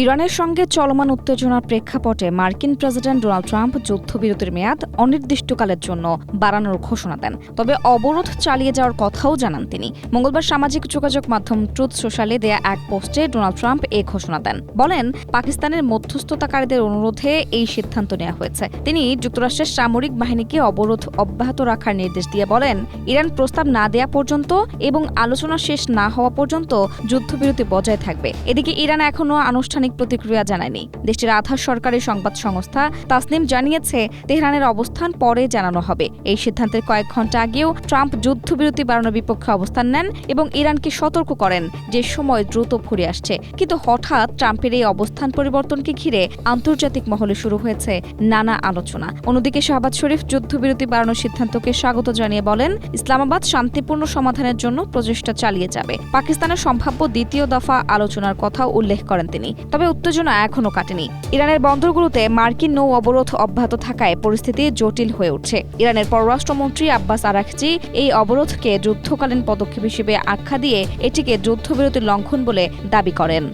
ইরানের সঙ্গে চলমান উত্তেজনার প্রেক্ষাপটে মার্কিন প্রেসিডেন্ট ডোনাল্ড ট্রাম্প যুদ্ধবিরতির মেয়াদ অনির্দিষ্টকালের জন্য বাড়ানোর ঘোষণা দেন। তবে অবরোধ চালিয়ে যাওয়ার কথাও জানান তিনি। মঙ্গলবার সামাজিক যোগাযোগ মাধ্যম ট্রুথ সোশ্যালে দেয়া এক পোস্টে ডোনাল্ড ট্রাম্প এই ঘোষণা দেন। বলেন, পাকিস্তানের মধ্যস্থতাকারীদের অনুরোধে এই সিদ্ধান্ত নেওয়া হয়েছে। তিনি যুক্তরাষ্ট্রের সামরিক বাহিনীকে অবরোধ অব্যাহত রাখার নির্দেশ দিয়ে বলেন, ইরান প্রস্তাব না দেয়া পর্যন্ত এবং আলোচনা শেষ না হওয়া পর্যন্ত যুদ্ধবিরতি বজায় থাকবে। এদিকে ইরান এখনও আনুষ্ঠানিক প্রতিক্রিয়া জানায়নি। দেশটির আধার সরকারি সংবাদ সংস্থা তাসনিম জানিয়েছে, তেহরানের অবস্থান পরে জানানো হবে। এই সিদ্ধান্তের কয়েক ঘণ্টা আগেও ট্রাম্প যুদ্ধবিরতি বাড়ানোর বিপক্ষে অবস্থান নেন এবং ইরানকে সতর্ক করেন যে সময় দ্রুত ফুরিয়ে আসছে। কিন্তু হঠাৎ ট্রাম্পের এই অবস্থান পরিবর্তনকে ঘিরে আন্তর্জাতিক মহলে শুরু হয়েছে নানা আলোচনা। অন্যদিকে শাহবাজ শরীফ যুদ্ধবিরতি বাড়ানোর সিদ্ধান্তকে স্বাগত জানিয়ে বলেন, ইসলামাবাদ শান্তিপূর্ণ সমাধানের জন্য প্রচেষ্টা চালিয়ে যাবে। পাকিস্তানের সম্ভাব্য দ্বিতীয় দফা আলোচনার কথাও উল্লেখ করেন তিনি। তবে উত্তেজনা এখনও কাটেনি। ইরানের বন্দরগুলোতে মার্কিন নৌ অবরোধ অব্যাহত থাকায় পরিস্থিতি জটিল হয়ে উঠছে। ইরানের পররাষ্ট্রমন্ত্রী আব্বাস আরাকচি এই অবরোধকে যুদ্ধকালীন পদক্ষেপ হিসেবে আখ্যা দিয়ে এটিকে যুদ্ধবিরতির লঙ্ঘন বলে দাবি করেন।